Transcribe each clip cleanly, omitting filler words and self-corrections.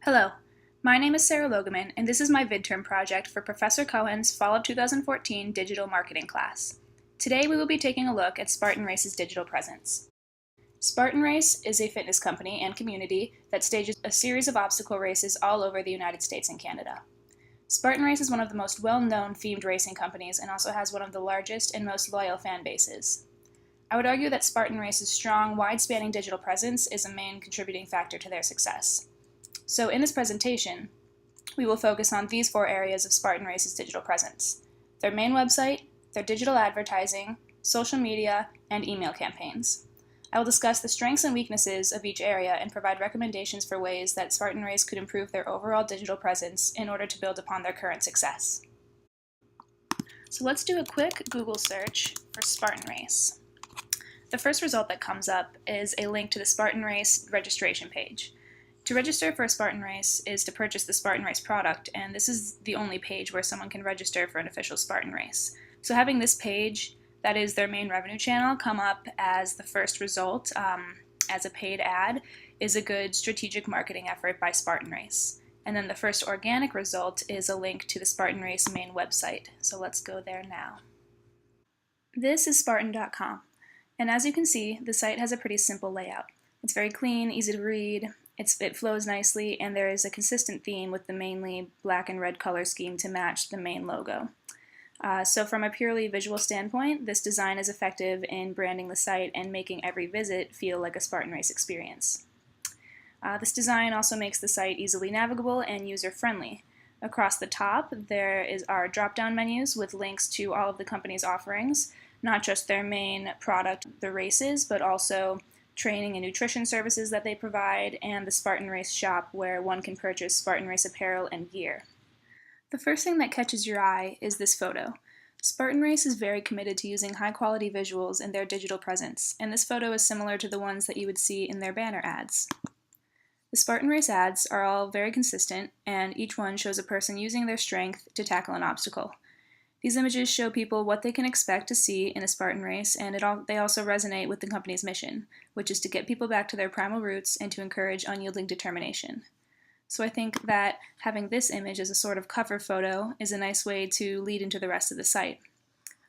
Hello, my name is Sara Logemann, and this is my Vidterm project for Professor Cohen's Fall of 2014 Digital Marketing class. Today we will be taking a look at Spartan Race's digital presence. Spartan Race is a fitness company and community that stages a series of obstacle races all over the United States and Canada. Spartan Race is one of the most well-known themed racing companies and also has one of the largest and most loyal fan bases. I would argue that Spartan Race's strong, wide-spanning digital presence is a main contributing factor to their success. So in this presentation, we will focus on these four areas of Spartan Race's digital presence: their main website, their digital advertising, social media, and email campaigns. I will discuss the strengths and weaknesses of each area and provide recommendations for ways that Spartan Race could improve their overall digital presence in order to build upon their current success. So let's do a quick Google search for Spartan Race. The first result that comes up is a link to the Spartan Race registration page. To register for a Spartan Race is to purchase the Spartan Race product, and this is the only page where someone can register for an official Spartan Race. So having this page, that is their main revenue channel, come up as the first result as a paid ad is a good strategic marketing effort by Spartan Race. And then the first organic result is a link to the Spartan Race main website. So let's go there now. This is Spartan.com, and as you can see, the site has a pretty simple layout. It's very clean, easy to read. It flows nicely, and there is a consistent theme with the mainly black and red color scheme to match the main logo. So from a purely visual standpoint, this design is effective in branding the site and making every visit feel like a Spartan Race experience. This design also makes the site easily navigable and user-friendly. Across the top, there are drop-down menus with links to all of the company's offerings, not just their main product, the races, but also training and nutrition services that they provide, and the Spartan Race shop where one can purchase Spartan Race apparel and gear. The first thing that catches your eye is this photo. Spartan Race is very committed to using high-quality visuals in their digital presence, and this photo is similar to the ones that you would see in their banner ads. The Spartan Race ads are all very consistent, and each one shows a person using their strength to tackle an obstacle. These images show people what they can expect to see in a Spartan Race, and they also resonate with the company's mission, which is to get people back to their primal roots and to encourage unyielding determination. So I think that having this image as a sort of cover photo is a nice way to lead into the rest of the site.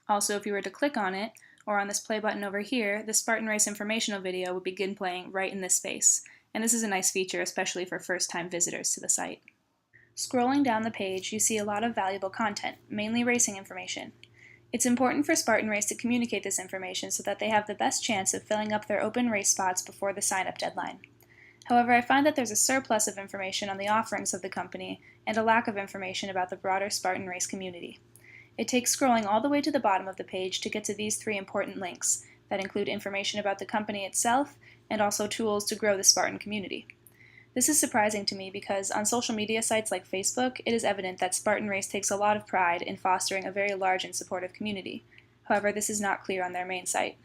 Also, if you were to click on it, or on this play button over here, the Spartan Race informational video would begin playing right in this space, and this is a nice feature, especially for first-time visitors to the site. Scrolling down the page, you see a lot of valuable content, mainly racing information. It's important for Spartan Race to communicate this information so that they have the best chance of filling up their open race spots before the sign-up deadline. However, I find that there's a surplus of information on the offerings of the company and a lack of information about the broader Spartan Race community. It takes scrolling all the way to the bottom of the page to get to these three important links that include information about the company itself and also tools to grow the Spartan community. This is surprising to me because on social media sites like Facebook, it is evident that Spartan Race takes a lot of pride in fostering a very large and supportive community. However, this is not clear on their main site.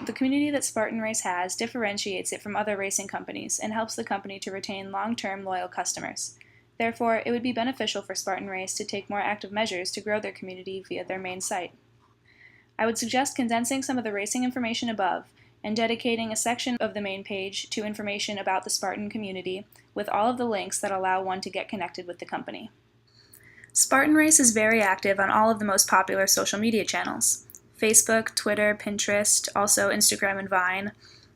The community that Spartan Race has differentiates it from other racing companies and helps the company to retain long-term loyal customers. Therefore, it would be beneficial for Spartan Race to take more active measures to grow their community via their main site. I would suggest condensing some of the racing information above and dedicating a section of the main page to information about the Spartan community with all of the links that allow one to get connected with the company. Spartan Race is very active on all of the most popular social media channels: Facebook, Twitter, Pinterest, also Instagram and Vine.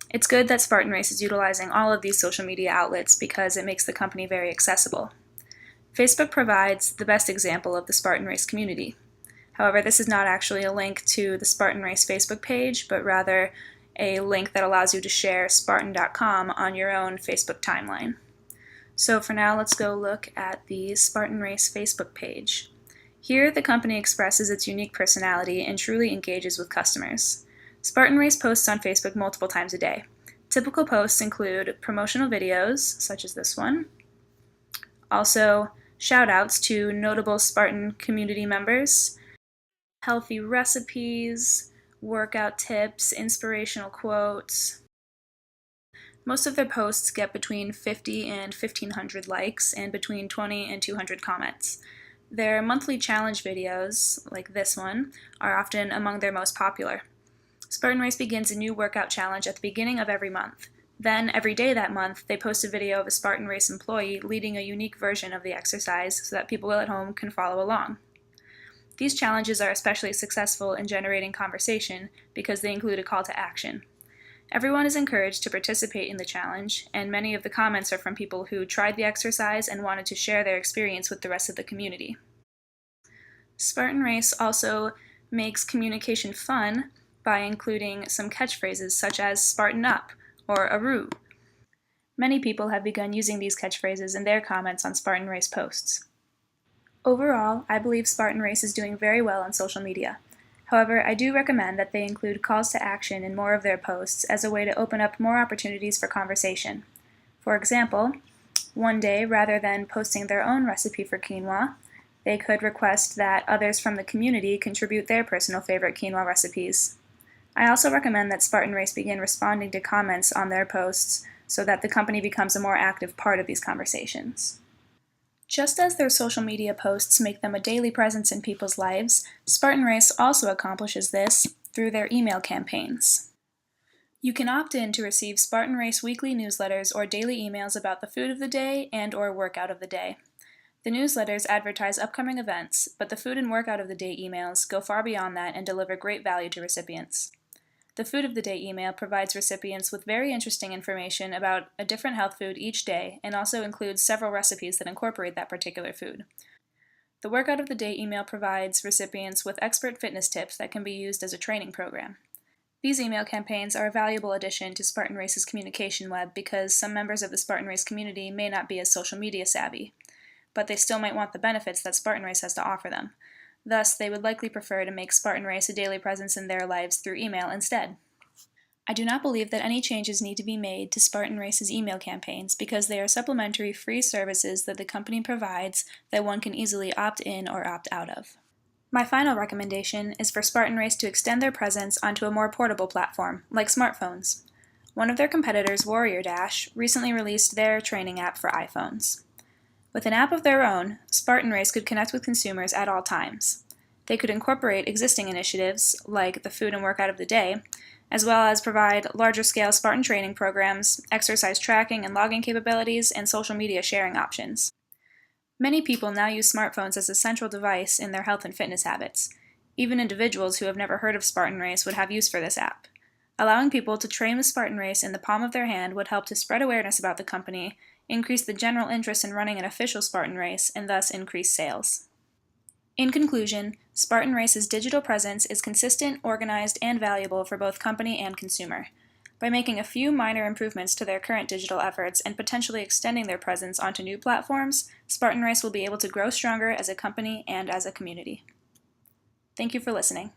It's good that Spartan Race is utilizing all of these social media outlets because it makes the company very accessible. Facebook provides the best example of the Spartan Race community. However, this is not actually a link to the Spartan Race Facebook page, but rather a link that allows you to share Spartan.com on your own Facebook timeline. So for now, let's go look at the Spartan Race Facebook page. Here, the company expresses its unique personality and truly engages with customers. Spartan Race posts on Facebook multiple times a day. Typical posts include promotional videos, such as this one, also shout-outs to notable Spartan community members, healthy recipes, workout tips, inspirational quotes. Most of their posts get between 50 and 1,500 likes and between 20 and 200 comments. Their monthly challenge videos, like this one, are often among their most popular. Spartan Race begins a new workout challenge at the beginning of every month. Then, every day that month, they post a video of a Spartan Race employee leading a unique version of the exercise so that people at home can follow along. These challenges are especially successful in generating conversation because they include a call to action. Everyone is encouraged to participate in the challenge, and many of the comments are from people who tried the exercise and wanted to share their experience with the rest of the community. Spartan Race also makes communication fun by including some catchphrases such as Spartan Up or Aru. Many people have begun using these catchphrases in their comments on Spartan Race posts. Overall, I believe Spartan Race is doing very well on social media. However, I do recommend that they include calls to action in more of their posts as a way to open up more opportunities for conversation. For example, one day, rather than posting their own recipe for quinoa, they could request that others from the community contribute their personal favorite quinoa recipes. I also recommend that Spartan Race begin responding to comments on their posts so that the company becomes a more active part of these conversations. Just as their social media posts make them a daily presence in people's lives, Spartan Race also accomplishes this through their email campaigns. You can opt in to receive Spartan Race weekly newsletters or daily emails about the food of the day and/or workout of the day. The newsletters advertise upcoming events, but the food and workout of the day emails go far beyond that and deliver great value to recipients. The Food of the Day email provides recipients with very interesting information about a different health food each day and also includes several recipes that incorporate that particular food. The Workout of the Day email provides recipients with expert fitness tips that can be used as a training program. These email campaigns are a valuable addition to Spartan Race's communication web because some members of the Spartan Race community may not be as social media savvy, but they still might want the benefits that Spartan Race has to offer them. Thus, they would likely prefer to make Spartan Race a daily presence in their lives through email instead. I do not believe that any changes need to be made to Spartan Race's email campaigns because they are supplementary free services that the company provides that one can easily opt in or opt out of. My final recommendation is for Spartan Race to extend their presence onto a more portable platform, like smartphones. One of their competitors, Warrior Dash, recently released their training app for iPhones. With an app of their own, Spartan Race could connect with consumers at all times. They could incorporate existing initiatives, like the Food and Workout of the Day, as well as provide larger-scale Spartan training programs, exercise tracking and logging capabilities, and social media sharing options. Many people now use smartphones as a central device in their health and fitness habits. Even individuals who have never heard of Spartan Race would have use for this app. Allowing people to train with Spartan Race in the palm of their hand would help to spread awareness about the company, increase the general interest in running an official Spartan Race, and thus increase sales. In conclusion, Spartan Race's digital presence is consistent, organized, and valuable for both company and consumer. By making a few minor improvements to their current digital efforts and potentially extending their presence onto new platforms, Spartan Race will be able to grow stronger as a company and as a community. Thank you for listening.